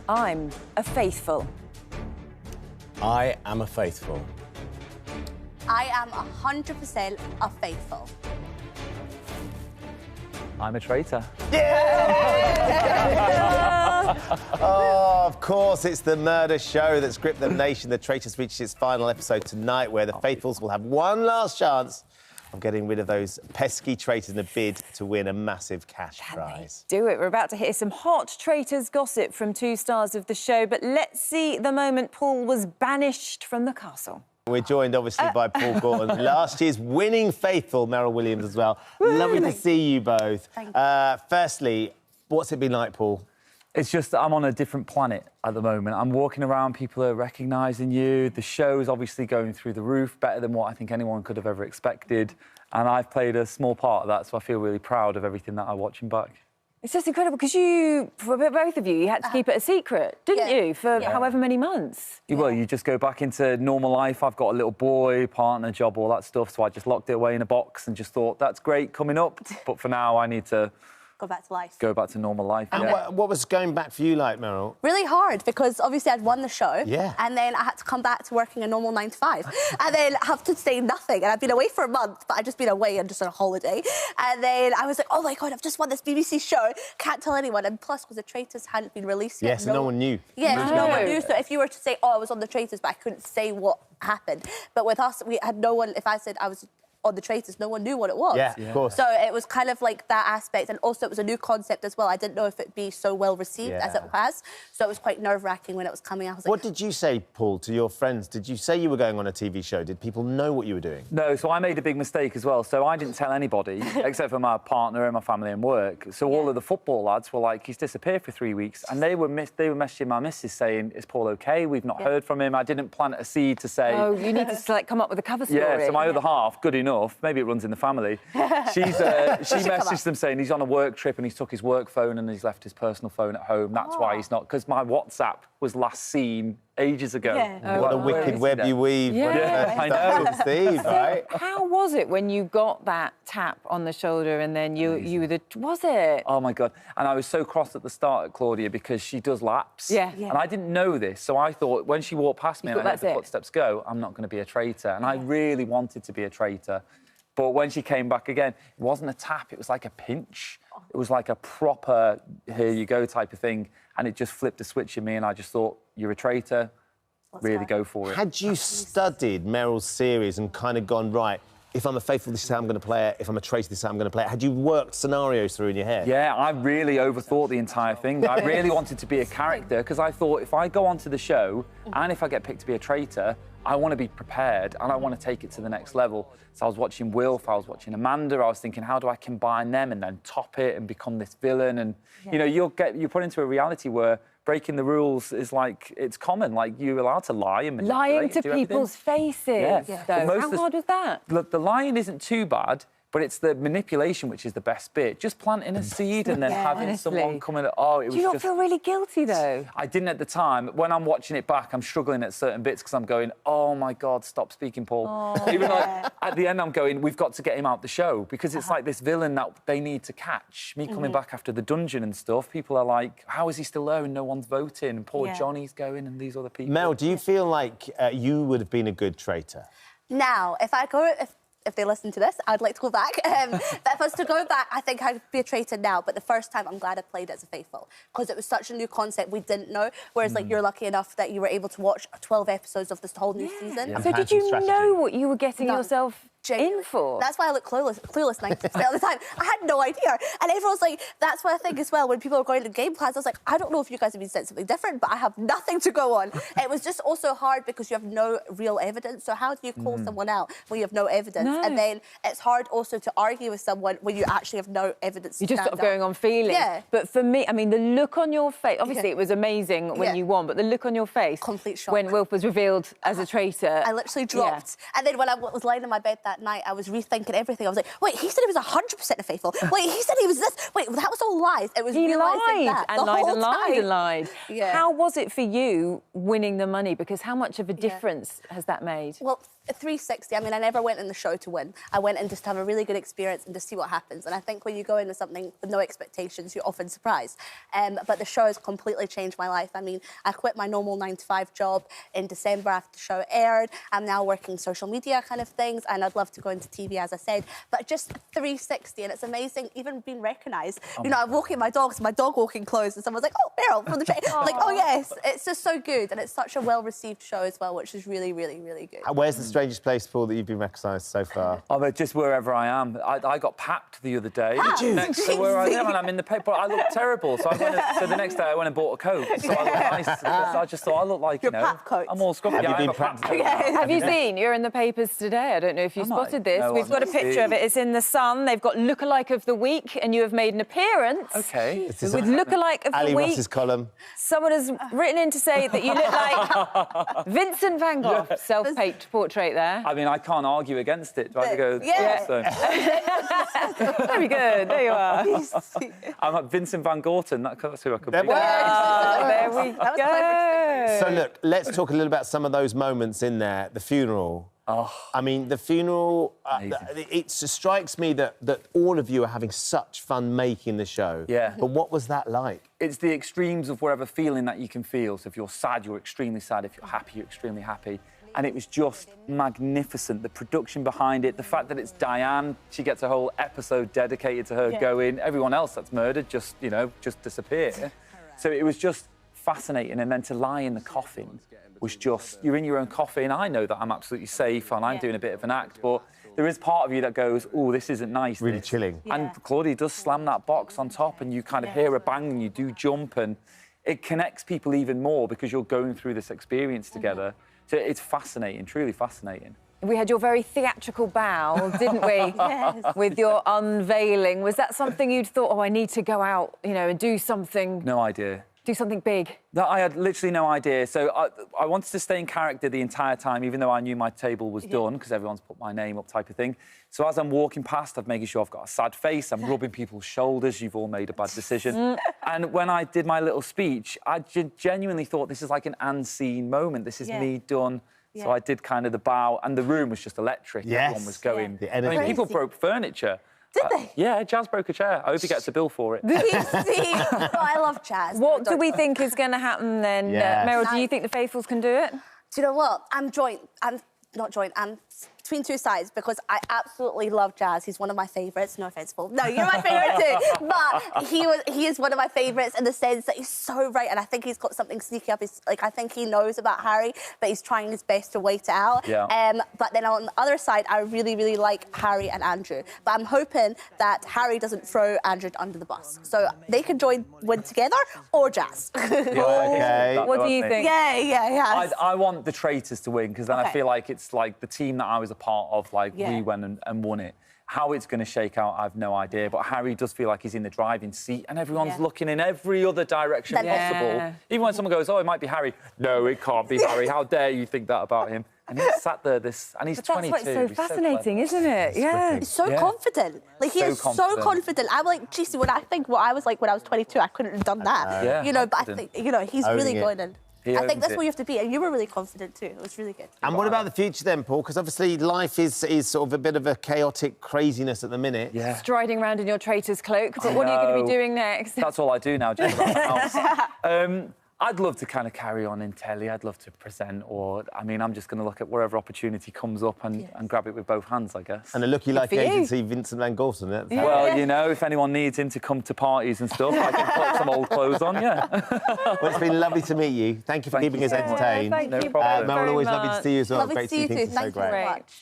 I'm a faithful. I am a faithful. I am 100% a faithful. I'm a traitor. Oh, of course, it's the murder show that's gripped the nation. The Traitors reaches its final episode tonight, where the faithfuls will have one last chance of getting rid of those pesky traitors in a bid to win a massive cash prize. Do it. We're about to hear some hot traitors gossip from two stars of the show, but let's see the moment Paul was banished from the castle. We're joined, obviously, by Paul Gorton, last year's winning faithful, Meryl Williams as well. Lovely to see you both. Thank you. Firstly, what's it been like, Paul? It's just that I'm on a different planet at the moment. I'm walking around, people are recognising you. The show's obviously going through the roof, better than what I think anyone could have ever expected. And I've played a small part of that, so I feel really proud of everything that I'm watching back. It's just incredible, because you, for both of you, had to keep it a secret, didn't you, for however many months? Well, you just go back into normal life. I've got a little boy, partner, job, all that stuff, so I just locked it away in a box and just thought, that's great coming up, but for now I need to Go back to life. Go back to normal life. And what was going back for you like, Meryl? Really hard, because obviously I'd won the show. Yeah. And then I had to come back to working a normal 9 to 5. And then have to say nothing. And I've been away for a month, but I'd just been away and just on a holiday. And then I was like, oh my God, I've just won this BBC show. Can't tell anyone. And plus, because the Traitors hadn't been released yet. Yes, no one knew. Yeah, no one knew. So if you were to say, oh, I was on the Traitors, but I couldn't say what happened. But with us, we had no one, if I said I was on the Traitors, no one knew what it was. Yeah, of course. So it was kind of like that aspect, and also it was a new concept as well. I didn't know if it'd be so well received as it has, so it was quite nerve-wracking when it was coming out. I was like, what did you say, Paul, to your friends? Did you say you were going on a TV show? Did people know what you were doing? No, so I made a big mistake as well. So I didn't tell anybody, except for my partner and my family and work. So all of the football lads were like, he's disappeared for 3 weeks, and they were messaging my missus saying, is Paul okay? We've not heard from him. I didn't plant a seed to say... Oh, you need to like come up with a cover story. Yeah, so my other half, good enough, maybe it runs in the family, she messaged them saying he's on a work trip and he's took his work phone and he's left his personal phone at home. That's why he's not... Because my WhatsApp was last seen ages ago. Yeah. What a wicked web you weave. Yeah. I know. Steve, right? How was it when you got that tap on the shoulder and then you were the... Was it? Oh, my God. And I was so cross at the start at Claudia because she does laps. Yeah. And I didn't know this, so I thought when she walked past me and I heard the footsteps go, I'm not going to be a traitor. And I really wanted to be a traitor. But when she came back again, it wasn't a tap, it was like a pinch. It was like a proper, here you go type of thing. And it just flipped a switch in me and I just thought, you're a traitor, really go for it. Had you studied Meryl's series and kind of gone, right, if I'm a faithful, this is how I'm going to play it. If I'm a traitor, this is how I'm going to play it. Had you worked scenarios through in your head? Yeah, I really overthought the entire thing. I really wanted to be a character because I thought if I go onto the show and if I get picked to be a traitor, I want to be prepared and I want to take it to the next level. So I was watching Wilf, I was watching Amanda, I was thinking, how do I combine them and then top it and become this villain? And, you know, you're put into a reality where breaking the rules is like, it's common, like you're allowed to lie and manipulate. Lying to people's faces, though. How hard was that? The lying isn't too bad, but it's the manipulation which is the best bit. Just planting a seed and then having someone come in. Oh, it was. Do you not feel really guilty though? I didn't at the time. When I'm watching it back, I'm struggling at certain bits because I'm going, oh my God, stop speaking, Paul. Oh, Even like at the end, I'm going, we've got to get him out the show because it's like this villain that they need to catch. Me coming back after the dungeon and stuff, people are like, how is he still there and no one's voting? And poor Johnny's going and these other people. Mel, do you feel like you would have been a good traitor? now, if they listen to this, I'd like to go back. But if I was to go back, I think I'd be a traitor now. But the first time, I'm glad I played as a faithful because it was such a new concept we didn't know. Whereas, like, you're lucky enough that you were able to watch 12 episodes of this whole new season. So did you know what you were getting yourself in for? That's why I look clueless 90% of the time. I had no idea. And everyone's like, that's what I think as well. When people are going to game plans, I was like, I don't know if you guys have been sent something different, but I have nothing to go on. It was just also hard because you have no real evidence. So how do you call someone out when you have no evidence? No. And then it's hard also to argue with someone when you actually have no evidence. You're just sort of going on feeling. Yeah. But for me, I mean, the look on your face, obviously it was amazing when you won, but the look on your face. Complete shock. When Wilf was revealed as a traitor. I literally dropped. And then when I was lying in my bed that night, I was rethinking everything. I was like, wait, he said he was 100% faithful. Wait, he said he was this. Wait, that was all lies. It was He realising lied that and the lied whole and lied time. and lied. Yeah. How was it for you winning the money? Because how much of a difference has that made? Well, 360. I mean, I never went in the show to win. I went in just to have a really good experience and to see what happens. And I think when you go in with something with no expectations, you're often surprised. But the show has completely changed my life. I mean, I quit my normal 9-to-5 job in December after the show aired. I'm now working social media kind of things, and I'd love to go into TV, as I said. But just 360, and it's amazing, even being recognised. You know, I'm walking my dogs, my dog walking clothes, and someone's like, "Oh, Meryl from the train." Like, oh yes, it's just so good, and it's such a well-received show as well, which is really, really, really good. Where's the strangest place, Paul, that you've been recognised so far? Oh, but just wherever I am. I got papped the other day. Did you? Next to where I live, and I'm in the paper. I look terrible, so the next day I went and bought a coat. So I look nice. So I just thought I look like, you know, pap coat. I'm all scruffy. Have you been papped? Have you seen? You're in the papers today. I don't know if you spotted this. No, We've got a picture of it. It's in the Sun. They've got lookalike of the week, and you have made an appearance. Okay. With lookalike of Ali the week. Ross's column. Someone has written in to say that you look like Vincent van Gogh. Self-paint portrait there. I mean, I can't argue against it. Do I have to go? Yeah. Very good. There you are. I'm like Vincent van Gorton. That's who I could be. There we go. So, look, let's talk a little about some of those moments in there. The funeral. Oh. I mean, the funeral, it strikes me that all of you are having such fun making the show. Yeah. But what was that like? It's the extremes of whatever feeling that you can feel. So if you're sad, you're extremely sad. If you're happy, you're extremely happy. And it was just magnificent. The production behind it, the fact that it's Diane, she gets a whole episode dedicated to her going. Everyone else that's murdered just, you know, just disappear. So it was just fascinating. And then to lie in the coffin was just, you're in your own coffin. I know that I'm absolutely safe and I'm doing a bit of an act, but there is part of you that goes, oh, this isn't nice. Really chilling. And Claudia does slam that box on top and you kind of hear a bang and you do jump, and it connects people even more because you're going through this experience together. So it's fascinating, truly fascinating. We had your very theatrical bow, didn't we? Yes. With your unveiling. Was that something you'd thought, oh, I need to go out, you know, and do something... No idea. Do something big? No, I had literally no idea. So I wanted to stay in character the entire time, even though I knew my table was done, because everyone's put my name up type of thing. So as I'm walking past, I'm making sure I've got a sad face. I'm rubbing people's shoulders. You've all made a bad decision. And when I did my little speech, I genuinely thought this is like an unseen moment. This is me done. So I did kind of the bow, and the room was just electric. Yes. Everyone was going. The I mean, people broke furniture. Did they? Yeah, Jazz broke a chair. I hope he gets a bill for it. Oh, I love jazz. What do we think is going to happen then? Yes. Meryl, do you think the faithfuls can do it? Do you know what? I'm not joint. I'm between two sides because I absolutely love Jazz. He's one of my favourites. No offence, Paul. No, you're my favourite too. But he is one of my favourites in the sense that he's so right, and I think he's got something sneaky up his... Like, I think he knows about Harry, but he's trying his best to wait it out. Yeah. But then on the other side, I really, really like Harry and Andrew. But I'm hoping that Harry doesn't throw Andrew under the bus. So they can win together or Jazz. Okay. What do you think? Yeah. I want the Traitors to win, because then I feel like it's like the team that I was a part of, like we went and won it. How it's going to shake out, I've no idea. But Harry does feel like he's in the driving seat and everyone's looking in every other direction possible. Even when someone goes, oh, it might be Harry. No, it can't be Harry. How dare you think that about him? And he's sat there, and he's 22. That's what's so fascinating, isn't it? Yeah. He's so confident. Like, he is so confident. I'm like, geez, when I think what I was like when I was 22, I couldn't have done that. Yeah, you know, but I think, you know, he's really going in. I think that's it. what you have to be, and you were really confident too. It was really good. And what about the future then, Paul? Because obviously life is sort of a bit of a chaotic craziness at the minute. Yeah. Striding around in your traitor's cloak. But what are you going to be doing next? That's all I do now, just around the house. I'd love to kind of carry on in telly. I'd love to present, or, I mean, I'm just going to look at wherever opportunity comes up and grab it with both hands, I guess. And a looky like for you. agency, Vincent van Gorton. Well, you know, if anyone needs him to come to parties and stuff, I can put some old clothes on, Well, it's been lovely to meet you. Thank you for keeping us entertained. Thank No you problem. both Meryl, very always lovely to much. see you as well. Lovely Great to see you to too. you. So Thank you great. very much.